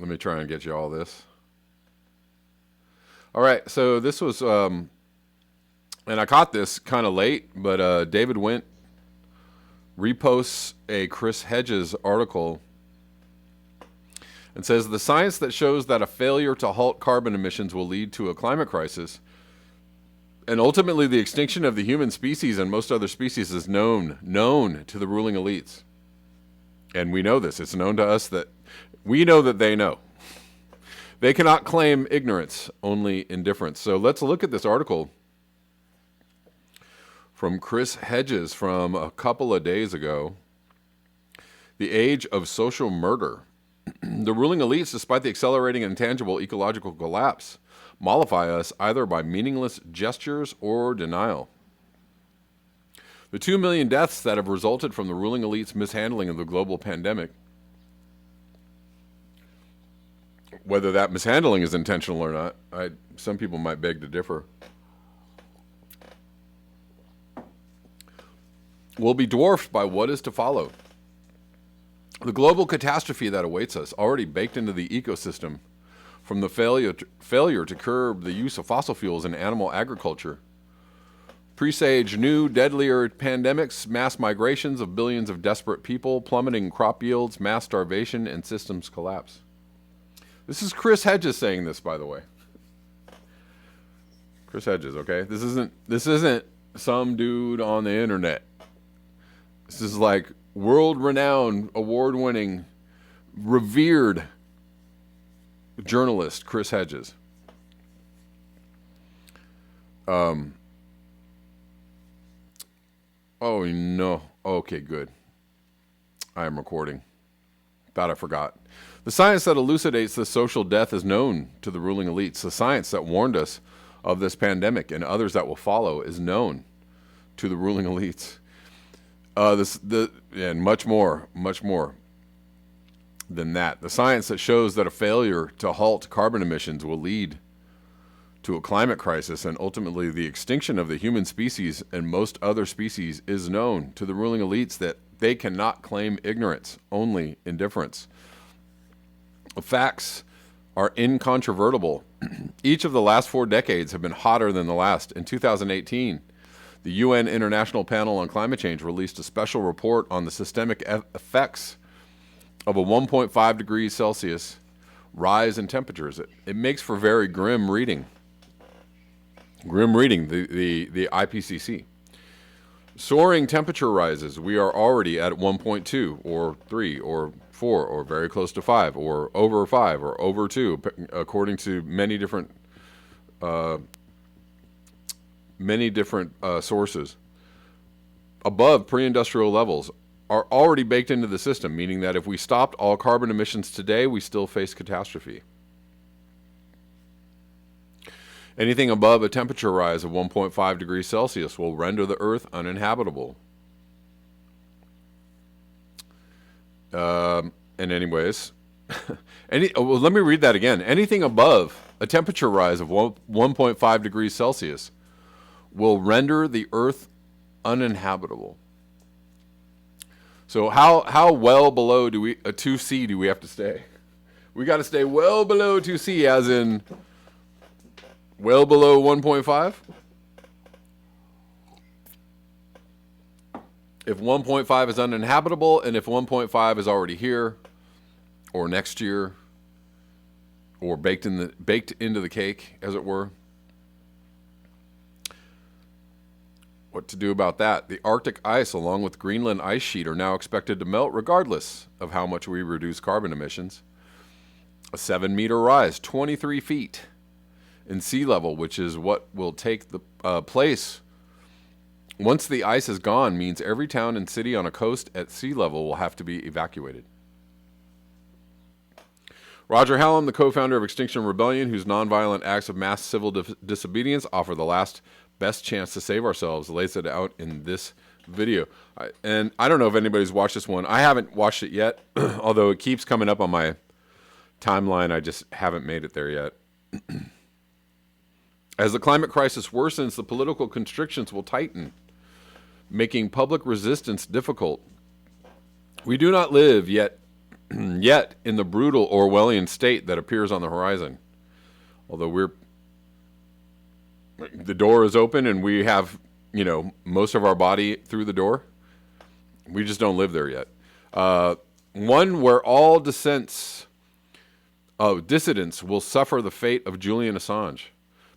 Let me try and get you all this. All right, so this was, and I caught this kind of late, but David Wint reposts a Chris Hedges article and says the science that shows that a failure to halt carbon emissions will lead to a climate crisis and ultimately the extinction of the human species and most other species is known to the ruling elites. And we know this. It's known to us that we know that they know. They cannot claim ignorance, only indifference. So let's look at this article from Chris Hedges from a couple of days ago. The Age of Social Murder. The ruling elites, despite the accelerating and tangible ecological collapse, mollify us either by meaningless gestures or denial. The 2 million deaths that have resulted from the ruling elites' mishandling of the global pandemic, whether that mishandling is intentional or not, some people might beg to differ, will be dwarfed by what is to follow. The global catastrophe that awaits us, already baked into the ecosystem, from the failure to curb the use of fossil fuels in animal agriculture, presage new, deadlier pandemics, mass migrations of billions of desperate people, plummeting crop yields, mass starvation, and systems collapse. This is Chris Hedges saying this, by the way. Chris Hedges, okay? This isn't some dude on the internet. This is like world-renowned, award-winning, revered journalist Chris Hedges. Oh no. Okay, good. I am recording. Thought I forgot. The science that elucidates this social death is known to the ruling elites. The science that warned us of this pandemic and others that will follow is known to the ruling elites. And much more than that. The science that shows that a failure to halt carbon emissions will lead to a climate crisis and ultimately the extinction of the human species and most other species is known to the ruling elites that they cannot claim ignorance, only indifference. The facts are incontrovertible. Each of the last 4 decades have been hotter than the last. In 2018, the UN International Panel on Climate Change released a special report on the systemic effects of a 1.5 degrees Celsius rise in temperatures. It makes for very grim reading. Grim reading, the IPCC. Soaring temperature rises. We are already at 1.2 or 3 or 4 or very close to 5 or over 5 or over 2, according to many different sources. Above pre-industrial levels are already baked into the system, meaning that if we stopped all carbon emissions today, we still face catastrophe. Anything above a temperature rise of 1.5 degrees Celsius will render the Earth uninhabitable. And anyways, let me read that again. Anything above a temperature rise of 1.5 degrees Celsius will render the Earth uninhabitable. So how well below 2C do we have to stay? We got to stay well below 2C, as in well below 1.5? If 1.5 is uninhabitable, and if 1.5 is already here, or next year, or baked into the cake, as it were. What to do about that? The Arctic ice, along with Greenland ice sheet, are now expected to melt regardless of how much we reduce carbon emissions. A 7-meter rise, 23 feet in sea level, which is what will take the place once the ice is gone, means every town and city on a coast at sea level will have to be evacuated. Roger Hallam, the co-founder of Extinction Rebellion, whose nonviolent acts of mass civil disobedience offer the last best chance to save ourselves, lays it out in this video. And I don't know if anybody's watched this one. I haven't watched it yet, although it keeps coming up on my timeline. I just haven't made it there yet. As the climate crisis worsens, the political constrictions will tighten, making public resistance difficult. We do not live yet yet in the brutal Orwellian state that appears on the horizon. Although the door is open and we have, most of our body through the door, we just don't live there yet. One where all dissidents will suffer the fate of Julian Assange.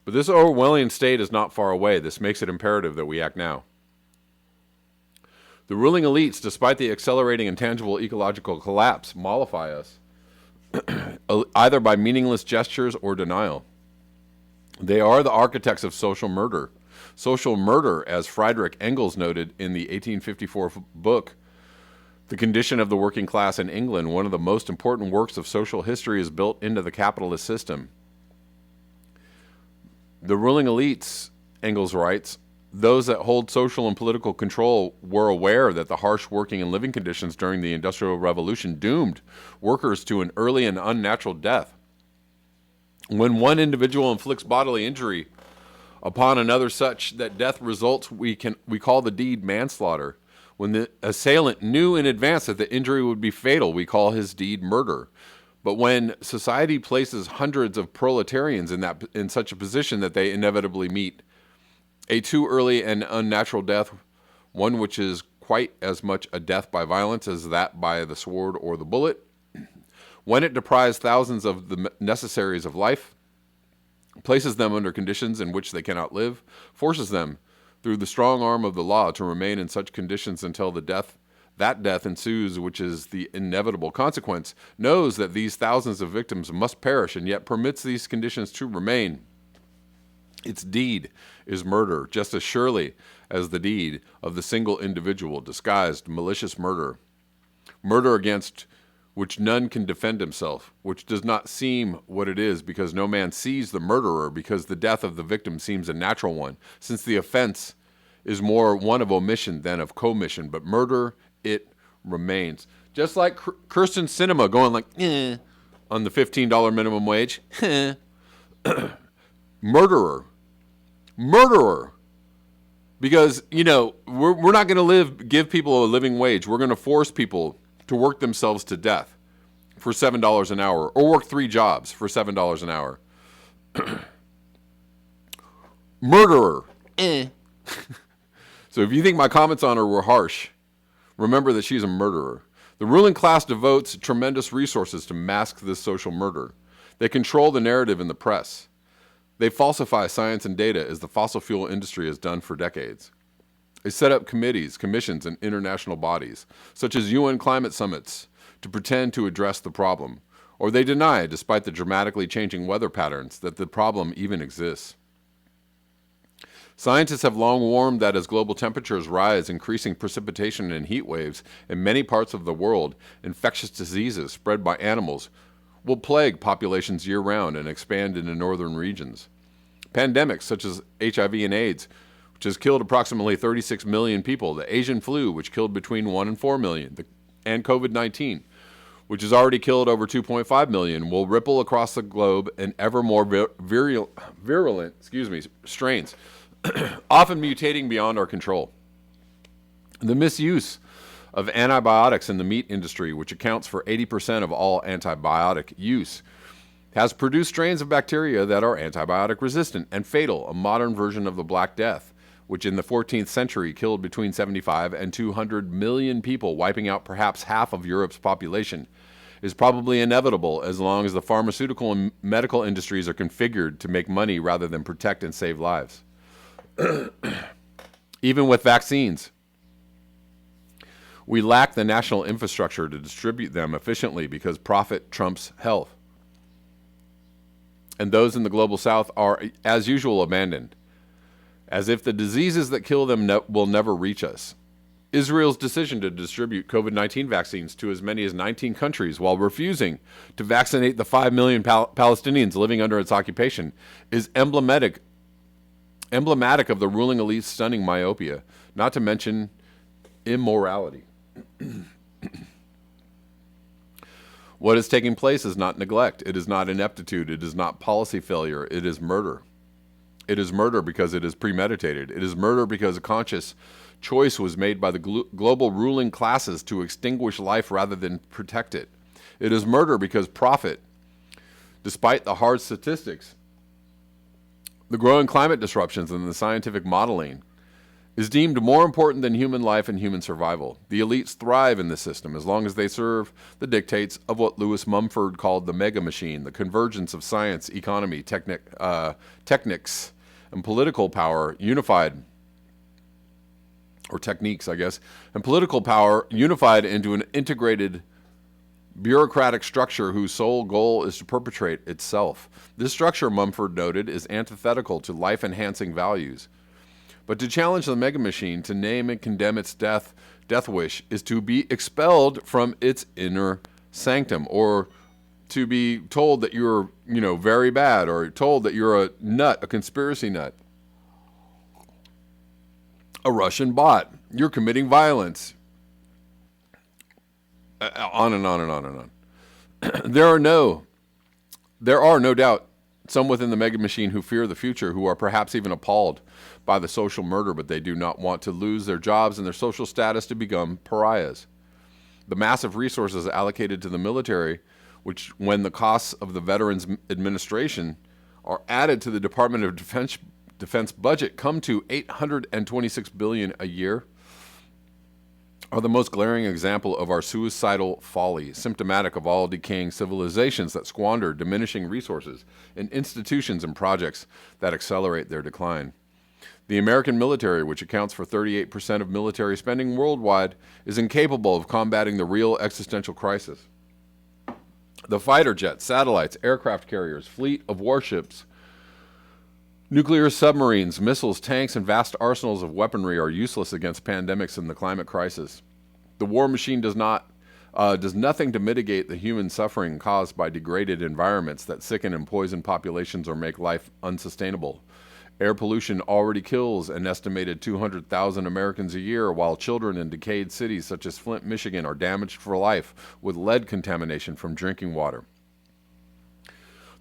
But this Orwellian state is not far away. This makes it imperative that we act now. The ruling elites, despite the accelerating and tangible ecological collapse, mollify us, either by meaningless gestures or denial. They are the architects of social murder. Social murder, as Friedrich Engels noted in the 1854 book, The Condition of the Working Class in England, one of the most important works of social history, is built into the capitalist system. The ruling elites, Engels writes, those that hold social and political control were aware that the harsh working and living conditions during the Industrial Revolution doomed workers to an early and unnatural death. When one individual inflicts bodily injury upon another such that death results, we call the deed manslaughter. When the assailant knew in advance that the injury would be fatal, we call his deed murder. But when society places hundreds of proletarians in such a position that they inevitably meet a too early and unnatural death, one which is quite as much a death by violence as that by the sword or the bullet, when it deprives thousands of the necessaries of life, places them under conditions in which they cannot live, forces them through the strong arm of the law to remain in such conditions until that death ensues, which is the inevitable consequence, knows that these thousands of victims must perish, and yet permits these conditions to remain, its deed is murder, just as surely as the deed of the single individual, disguised malicious murder. Murder against which none can defend himself, which does not seem what it is because no man sees the murderer, because the death of the victim seems a natural one, since the offense is more one of omission than of commission, but murder, it remains. Just like Kirsten Sinema going like, on the $15 minimum wage. Murderer. Because, we're not going to give people a living wage. We're going to force people to work themselves to death for $7 an hour, or work 3 jobs for $7 an hour. Murderer. So if you think my comments on her were harsh, remember that she's a murderer. The ruling class devotes tremendous resources to mask this social murder. They control the narrative in the press. They falsify science and data as the fossil fuel industry has done for decades. They set up committees, commissions, and international bodies, such as UN climate summits, to pretend to address the problem. Or they deny, despite the dramatically changing weather patterns, that the problem even exists. Scientists have long warned that as global temperatures rise, increasing precipitation and heat waves in many parts of the world, infectious diseases spread by animals will plague populations year-round and expand into northern regions. Pandemics such as HIV and AIDS, which has killed approximately 36 million people, the Asian flu, which killed between 1 and 4 million, and COVID-19, which has already killed over 2.5 million, will ripple across the globe in ever more virulent strains, often mutating beyond our control. The misuse of antibiotics in the meat industry, which accounts for 80% of all antibiotic use, has produced strains of bacteria that are antibiotic resistant and fatal, a modern version of the Black Death, which in the 14th century killed between 75 and 200 million people, wiping out perhaps half of Europe's population, is probably inevitable as long as the pharmaceutical and medical industries are configured to make money rather than protect and save lives. Even with vaccines, we lack the national infrastructure to distribute them efficiently because profit trumps health. And those in the global south are, as usual, abandoned, as if the diseases that kill them will never reach us. Israel's decision to distribute COVID-19 vaccines to as many as 19 countries while refusing to vaccinate the 5 million Palestinians living under its occupation is emblematic of the ruling elite's stunning myopia, not to mention immorality. What is taking place is not neglect. It is not ineptitude. It is not policy failure. It is murder. It is murder because it is premeditated. It is murder because a conscious choice was made by the global ruling classes to extinguish life rather than protect it. It is murder because profit, despite the hard statistics, the growing climate disruptions, and the scientific modeling, is deemed more important than human life and human survival. The elites thrive in this system as long as they serve the dictates of what Lewis Mumford called the mega machine, the convergence of science, economy, techniques, and political power unified, or techniques, I guess, and political power unified into an integrated bureaucratic structure whose sole goal is to perpetuate itself. This structure, Mumford noted, is antithetical to life-enhancing values. But to challenge the mega machine, to name and condemn its death wish, is to be expelled from its inner sanctum, or to be told that you're, very bad, or told that you're a nut, a conspiracy nut, a Russian bot, you're committing violence, on and on and on and on. There are no doubt some within the mega machine who fear the future, who are perhaps even appalled by the social murder, but they do not want to lose their jobs and their social status to become pariahs. The massive resources allocated to the military, which, when the costs of the Veterans Administration are added to the Department of Defense budget, come to $826 billion a year, are the most glaring example of our suicidal folly, symptomatic of all decaying civilizations that squander diminishing resources in institutions and projects that accelerate their decline. The American military, which accounts for 38% of military spending worldwide, is incapable of combating the real existential crisis. The fighter jets, satellites, aircraft carriers, fleet of warships, nuclear submarines, missiles, tanks, and vast arsenals of weaponry are useless against pandemics and the climate crisis. The war machine does nothing to mitigate the human suffering caused by degraded environments that sicken and poison populations or make life unsustainable. Air pollution already kills an estimated 200,000 Americans a year, while children in decayed cities such as Flint, Michigan, are damaged for life with lead contamination from drinking water.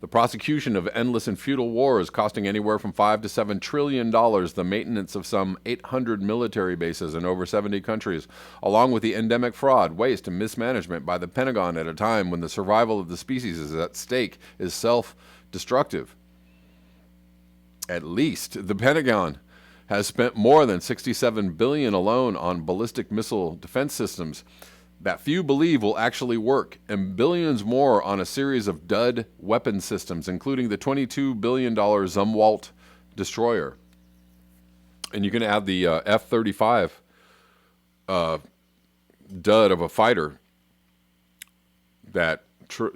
The prosecution of endless and futile wars, costing anywhere from $5 to $7 trillion, the maintenance of some 800 military bases in over 70 countries, along with the endemic fraud, waste, and mismanagement by the Pentagon at a time when the survival of the species is at stake, is self-destructive. At least the Pentagon has spent more than $67 billion alone on ballistic missile defense systems that few believe will actually work, and billions more on a series of dud weapon systems, including the $22 billion Zumwalt destroyer. And you can add the F-35 dud of a fighter that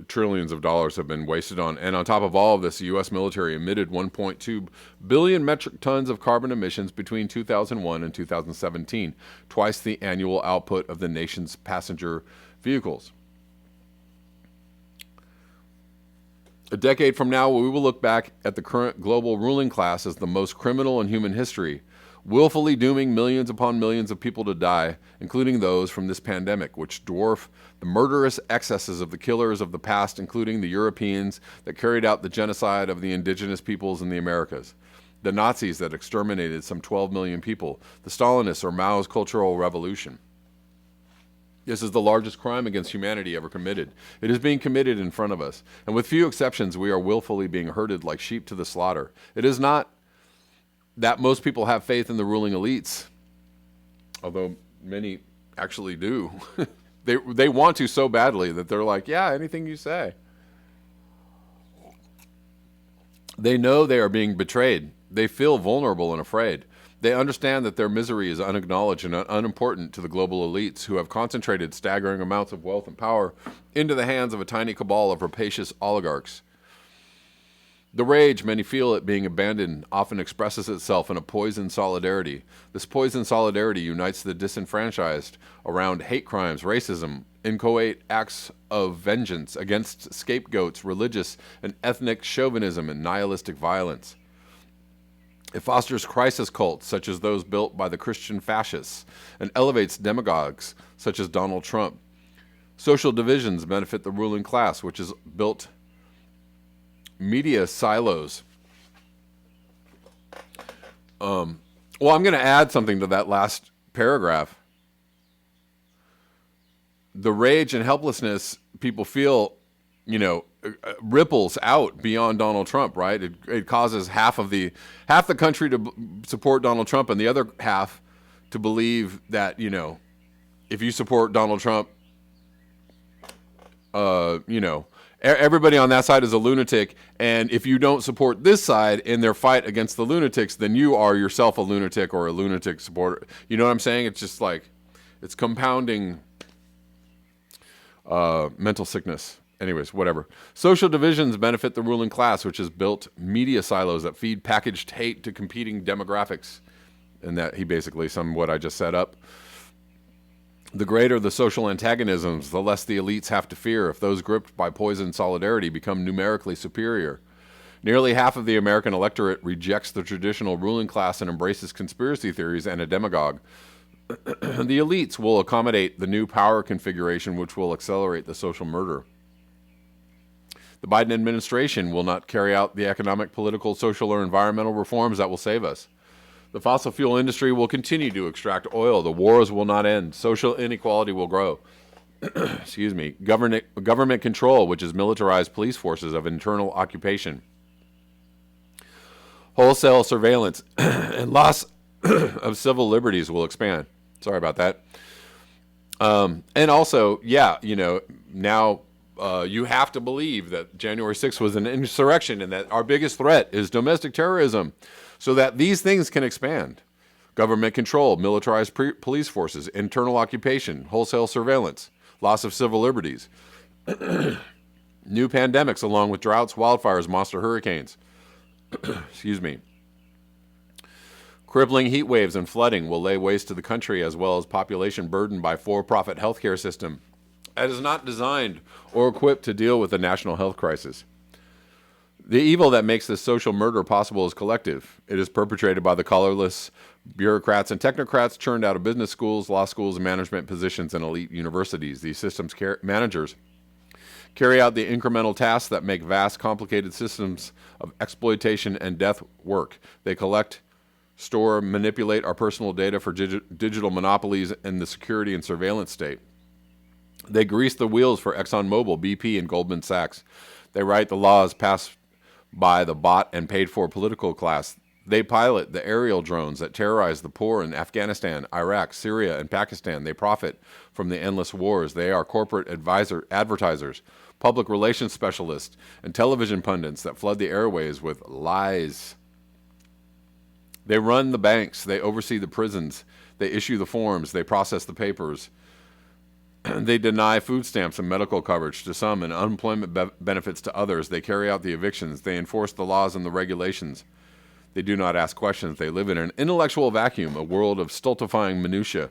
trillions of dollars have been wasted on. And on top of all of this, the U.S. military emitted 1.2 billion metric tons of carbon emissions between 2001 and 2017, twice the annual output of the nation's passenger vehicles. A decade from now, we will look back at the current global ruling class as the most criminal in human history, willfully dooming millions upon millions of people to die, including those from this pandemic, which dwarf the murderous excesses of the killers of the past, including the Europeans that carried out the genocide of the indigenous peoples in the Americas, the Nazis that exterminated some 12 million people, the Stalinists or Mao's Cultural Revolution. This is the largest crime against humanity ever committed. It is being committed in front of us, and with few exceptions, we are willfully being herded like sheep to the slaughter. It is not that most people have faith in the ruling elites, although many actually do. They want to so badly that they're like, yeah, anything you say. They know they are being betrayed. They feel vulnerable and afraid. They understand that their misery is unacknowledged and unimportant to the global elites who have concentrated staggering amounts of wealth and power into the hands of a tiny cabal of rapacious oligarchs. The rage many feel at being abandoned often expresses itself in a poisoned solidarity. This poisoned solidarity unites the disenfranchised around hate crimes, racism, inchoate acts of vengeance against scapegoats, religious and ethnic chauvinism, and nihilistic violence. It fosters crisis cults such as those built by the Christian fascists and elevates demagogues such as Donald Trump. Social divisions benefit the ruling class, which has built media silos. Well, I'm going to add something to that last paragraph. The rage and helplessness people feel, ripples out beyond Donald Trump, right? It causes half the country to support Donald Trump and the other half to believe that, if you support Donald Trump, everybody on that side is a lunatic, and if you don't support this side in their fight against the lunatics, then you are yourself a lunatic or a lunatic supporter. You know what I'm saying? It's just like, it's compounding mental sickness. Anyways, whatever. Social divisions benefit the ruling class, which has built media silos that feed packaged hate to competing demographics. And that he basically summed what I just set up. The greater the social antagonisms, the less the elites have to fear if those gripped by poison solidarity become numerically superior. Nearly half of the American electorate rejects the traditional ruling class and embraces conspiracy theories and a demagogue. The elites will accommodate the new power configuration, which will accelerate the social murder. The Biden administration will not carry out the economic, political, social, or environmental reforms that will save us. The fossil fuel industry will continue to extract oil. The wars will not end. Social inequality will grow. Excuse me. Government control, which is militarized police forces of internal occupation. Wholesale surveillance and loss of civil liberties will expand. Sorry about that. And also, now you have to believe that January 6th was an insurrection and that our biggest threat is domestic terrorism, so that these things can expand. Government control, militarized police forces, internal occupation, wholesale surveillance, loss of civil liberties, new pandemics along with droughts, wildfires, monster hurricanes. Excuse me. Crippling heat waves and flooding will lay waste to the country, as well as population burdened by for-profit healthcare system that is not designed or equipped to deal with the national health crisis. The evil that makes this social murder possible is collective. It is perpetrated by the colorless bureaucrats and technocrats churned out of business schools, law schools, and management positions in elite universities. These systems managers carry out the incremental tasks that make vast, complicated systems of exploitation and death work. They collect, store, manipulate our personal data for digital monopolies in the security and surveillance state. They grease the wheels for ExxonMobil, BP, and Goldman Sachs. They write the laws passed by the bought and paid for political class. They pilot the aerial drones that terrorize the poor in Afghanistan, Iraq, Syria, and Pakistan. They profit from the endless wars. They are corporate advertisers, public relations specialists, and television pundits that flood the airways with lies. They run the banks. They oversee the prisons. They issue the forms. They process the papers. They deny food stamps and medical coverage to some and unemployment benefits to others. They carry out the evictions. They enforce the laws and the regulations. They do not ask questions. They live in an intellectual vacuum, a world of stultifying minutia.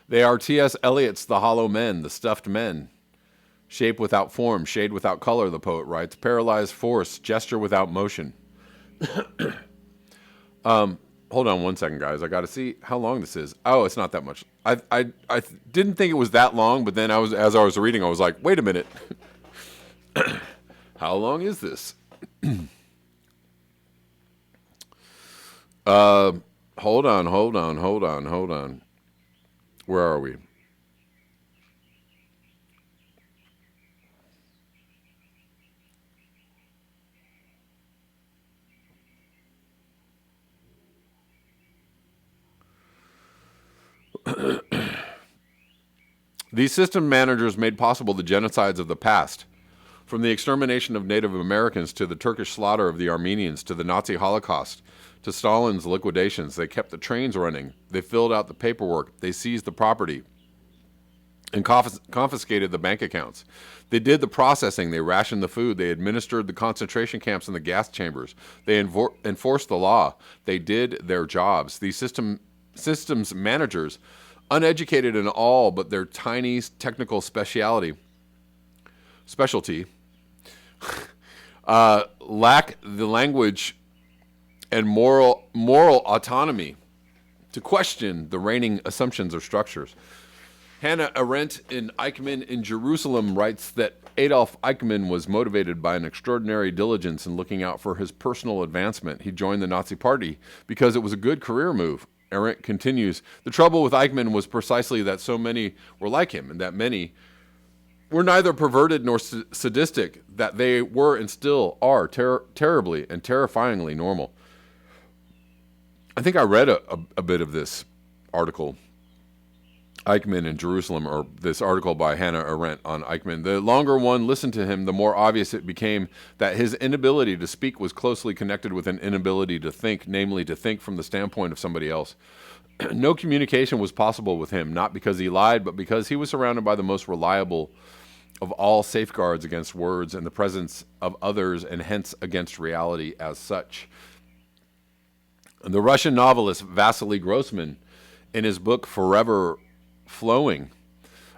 They are T.S. Eliot's The Hollow Men, the stuffed men. Shape without form, shade without color, the poet writes. Paralyzed force, gesture without motion. Hold on one second, guys. I got to see how long this is. Oh, it's not that much. I didn't think it was that long, but then as I was reading, I was like, wait a minute. How long is this? Hold on. Where are we? These system managers made possible the genocides of the past, from the extermination of Native Americans to the Turkish slaughter of the Armenians to the Nazi Holocaust to Stalin's liquidations. They kept the trains running. They filled out the paperwork. They seized the property and confiscated the bank accounts. They did the processing. They rationed the food. They administered the concentration camps and the gas chambers. They enforced the law. They did their jobs. These systems managers, uneducated in all but their tiny technical specialty, lack the language and moral autonomy to question the reigning assumptions or structures. Hannah Arendt in Eichmann in Jerusalem writes that Adolf Eichmann was motivated by an extraordinary diligence in looking out for his personal advancement. He joined the Nazi Party because it was a good career move. Arendt continues, the trouble with Eichmann was precisely that so many were like him, and that many were neither perverted nor sadistic, that they were and still are terribly and terrifyingly normal. I think I read a bit of this article, Eichmann in Jerusalem, or this article by Hannah Arendt on Eichmann. The longer one listened to him, the more obvious it became that his inability to speak was closely connected with an inability to think, namely to think from the standpoint of somebody else. No communication was possible with him, not because he lied, but because he was surrounded by the most reliable of all safeguards against words and the presence of others, and hence against reality as such. The Russian novelist Vasily Grossman, in his book Forever Flowing,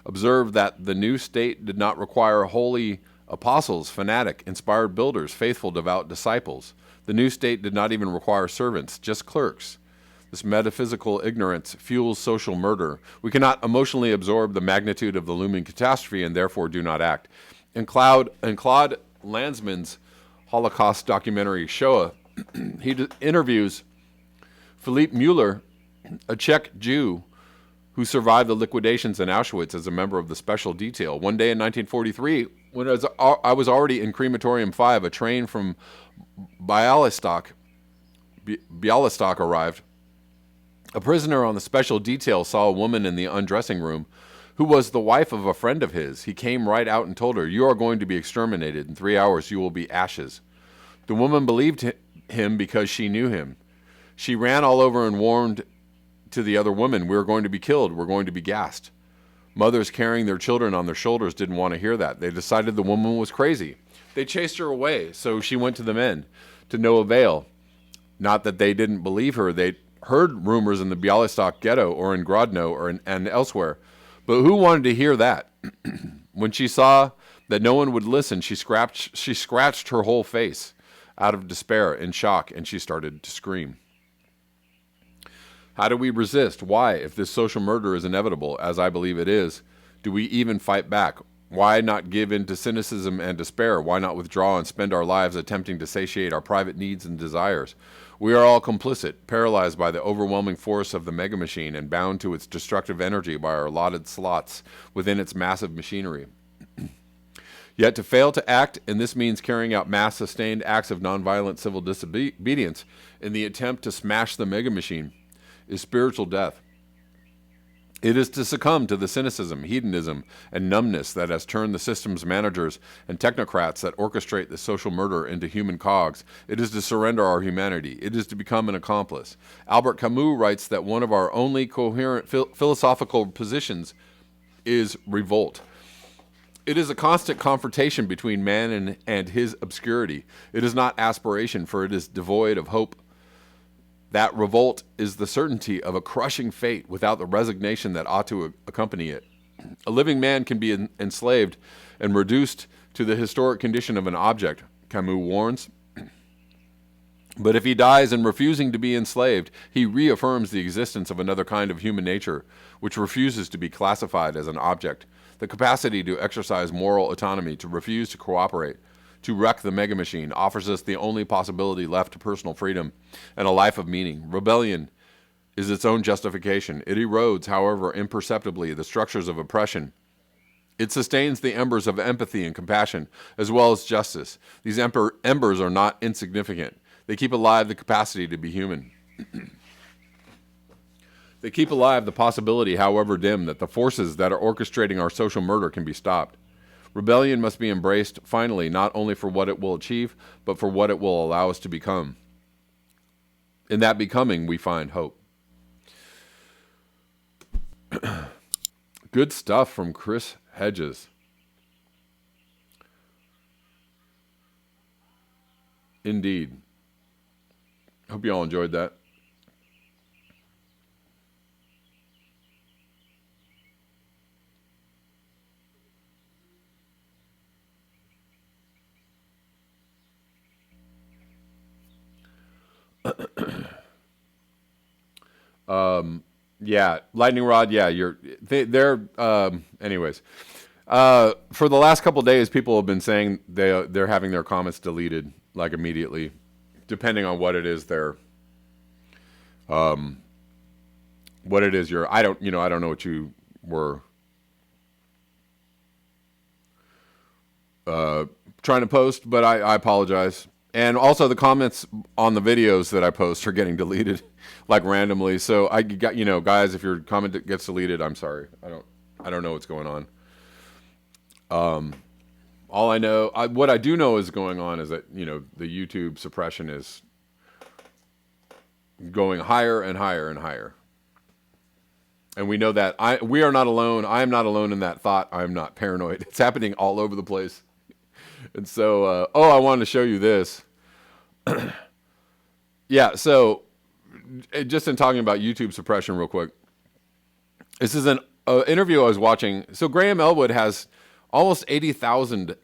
observed that the new state did not require holy apostles, fanatic, inspired builders, faithful, devout disciples. The new state did not even require servants, just clerks. This metaphysical ignorance fuels social murder. We cannot emotionally absorb the magnitude of the looming catastrophe and therefore do not act. In Claude Lanzmann's Holocaust documentary Shoah, he interviews Philippe Mueller, a Czech Jew who survived the liquidations in Auschwitz as a member of the special detail. One day in 1943, when I was already in Crematorium 5, a train from Bialystok arrived. A prisoner on the special detail saw a woman in the undressing room who was the wife of a friend of his. He came right out and told her, "You are going to be exterminated. In 3 hours you will be ashes." The woman believed him because she knew him. She ran all over and warned to the other women, "We're going to be killed. We're going to be gassed." Mothers carrying their children on their shoulders didn't want to hear that. They decided the woman was crazy. They chased her away, so she went to the men, to no avail. Not that they didn't believe her. They heard rumors in the Bialystok ghetto or in Grodno and elsewhere. But who wanted to hear that? When she saw that no one would listen, she scratched her whole face out of despair, in shock, and she started to scream. How do we resist? Why, if this social murder is inevitable, as I believe it is, do we even fight back? Why not give in to cynicism and despair? Why not withdraw and spend our lives attempting to satiate our private needs and desires? We are all complicit, paralyzed by the overwhelming force of the mega machine and bound to its destructive energy by our allotted slots within its massive machinery. Yet to fail to act, and this means carrying out mass sustained acts of nonviolent civil disobedience in the attempt to smash the mega machine, is spiritual death. It is to succumb to the cynicism, hedonism, and numbness that has turned the system's managers and technocrats that orchestrate the social murder into human cogs. It is to surrender our humanity. It is to become an accomplice. Albert Camus writes that one of our only coherent philosophical positions is revolt. It is a constant confrontation between man and his obscurity. It is not aspiration, for it is devoid of hope. That revolt is the certainty of a crushing fate without the resignation that ought to accompany it. A living man can be enslaved and reduced to the historic condition of an object, Camus warns. But if he dies in refusing to be enslaved, he reaffirms the existence of another kind of human nature, which refuses to be classified as an object. The capacity to exercise moral autonomy, to refuse to cooperate, to wreck the mega machine, offers us the only possibility left to personal freedom and a life of meaning. Rebellion is its own justification. It erodes, however imperceptibly, the structures of oppression. It sustains the embers of empathy and compassion, as well as justice. These embers are not insignificant. They keep alive the capacity to be human. They keep alive the possibility, however dim, that the forces that are orchestrating our social murder can be stopped. Rebellion must be embraced, finally, not only for what it will achieve, but for what it will allow us to become. In that becoming, we find hope. Good stuff from Chris Hedges. Indeed. Hope you all enjoyed that. Yeah, lightning rod. Yeah, they're anyways. For the last couple of days, people have been saying they're having their comments deleted like immediately, depending on what it is I don't know what you were trying to post, but I apologize. And also the comments on the videos that I post are getting deleted like randomly. So I got, guys, if your comment gets deleted, I'm sorry. I don't know what's going on. All I know, what I do know is going on is that, the YouTube suppression is going higher and higher and higher. And we know that we are not alone. I am not alone in that thought. I'm not paranoid. It's happening all over the place. And so, I wanted to show you this. Yeah, so just in talking about YouTube suppression real quick, this is an interview I was watching. So Graham Elwood has almost 80,000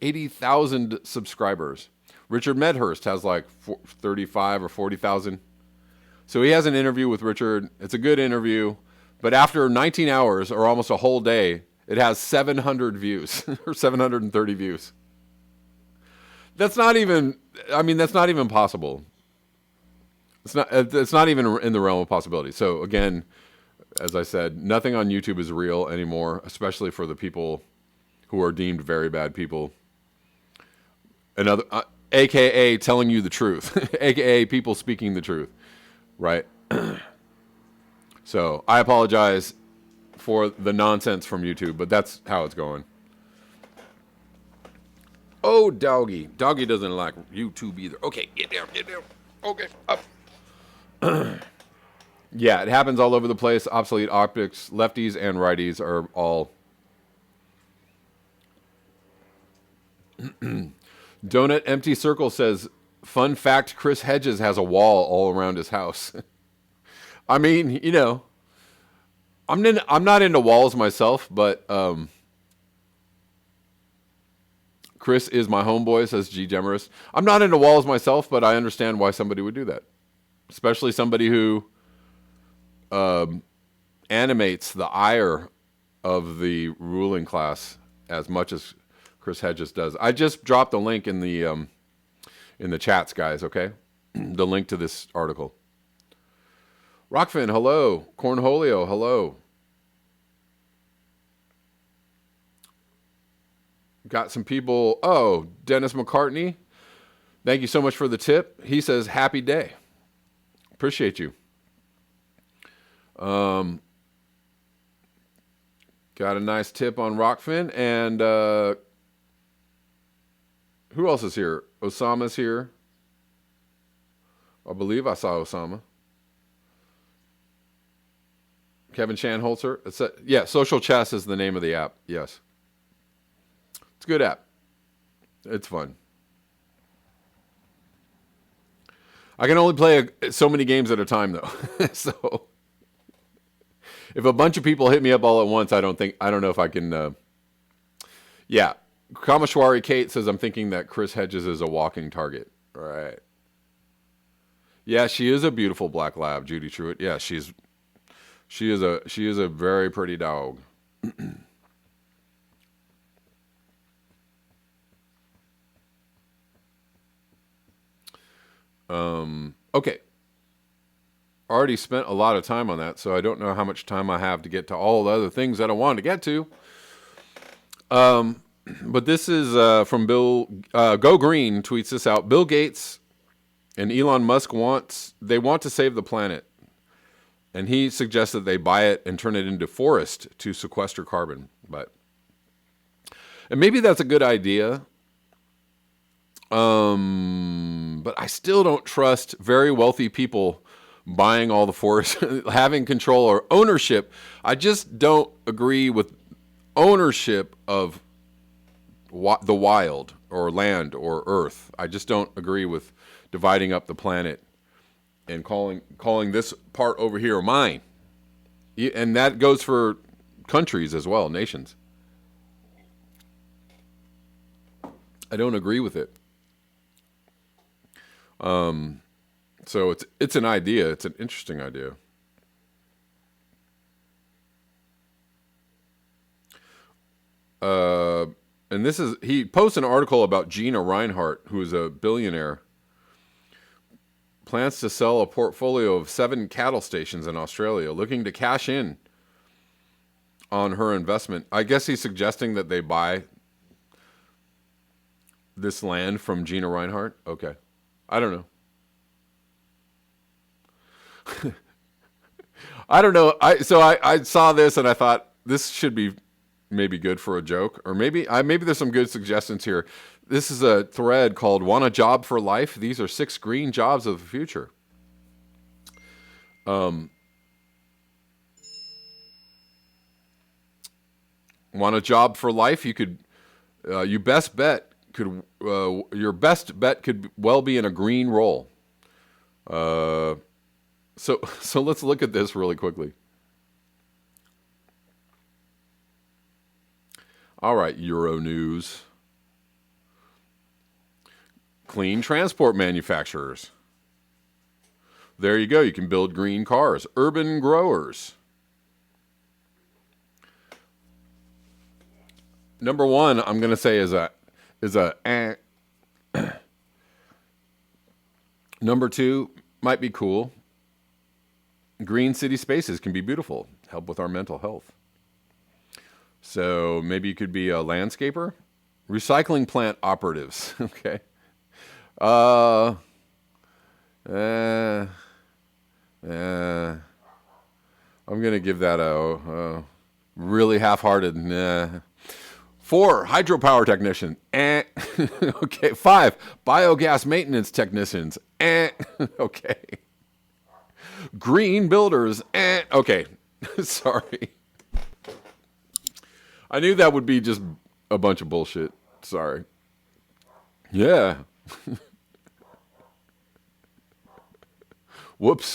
subscribers. Richard Medhurst has like 35 or 40,000. So he has an interview with Richard. It's a good interview. But after 19 hours or almost a whole day, it has 700 views or 730 views. That's not even possible. It's not even in the realm of possibility. So again, as I said, nothing on YouTube is real anymore, especially for the people who are deemed very bad people. Another, AKA telling you the truth, AKA people speaking the truth, right? So I apologize for the nonsense from YouTube, but that's how it's going. Oh, doggy. Doggy doesn't like YouTube either. Okay, get down. Okay, up. Yeah, it happens all over the place. Obsolete optics, lefties and righties are all. Donut Empty Circle says, fun fact, Chris Hedges has a wall all around his house. I mean, I'm not into walls myself, but Chris is my homeboy, says G. Demarest. I'm not into walls myself, but I understand why somebody would do that. Especially somebody who animates the ire of the ruling class as much as Chris Hedges does. I just dropped a link in the chats, guys, okay? The link to this article. Rockfin, hello. Cornholio, hello. Got some people. Oh, Dennis McCartney. Thank you so much for the tip. He says, happy day. Appreciate you. Got a nice tip on Rockfin. And who else is here? Osama's here. I believe I saw Osama. Kevin Shanholzer. Social Chess is the name of the app. Yes. It's a good app. It's fun. I can only play so many games at a time, though. So if a bunch of people hit me up all at once, I don't know if I can. Yeah. Kamashwari Kate says, I'm thinking that Chris Hedges is a walking target. Right. Yeah, she is a beautiful black lab, Judy Truitt. Yeah, she is a very pretty dog. Okay. Already spent a lot of time on that, so I don't know how much time I have to get to all the other things that I wanted to get to. But this is from Bill. Go Green tweets this out. Bill Gates and Elon Musk want to save the planet, and he suggests that they buy it and turn it into forest to sequester carbon. And maybe that's a good idea. But I still don't trust very wealthy people buying all the forests, having control or ownership. I just don't agree with ownership of the wild or land or earth. I just don't agree with dividing up the planet and calling this part over here mine. And that goes for countries as well, nations. I don't agree with it. So it's an idea. It's an interesting idea. And he posts an article about Gina Reinhart, who is a billionaire, plans to sell a portfolio of 7 cattle stations in Australia, looking to cash in on her investment. I guess he's suggesting that they buy This Land from Gina Reinhardt? Okay. I don't know. I don't know. I saw this and I thought this should be maybe good for a joke, or maybe there's some good suggestions here. This is a thread called "Want a Job for Life?" These are 6 green jobs of the future. Want a job for life? You could, your best bet could well be in a green role. So let's look at this really quickly. All right, Euronews. Clean transport manufacturers. There you go. You can build green cars. Urban growers. Number one, I'm going to say is a Number two might be cool. Green city spaces can be beautiful. Help with our mental health. So maybe you could be a landscaper. Recycling plant operatives. Okay. I'm going to give that a really half-hearted nah. 4, hydropower technician. Okay. 5, biogas maintenance technicians. Okay. Green builders. Okay. Sorry. I knew that would be just a bunch of bullshit. Sorry. Yeah. Whoops.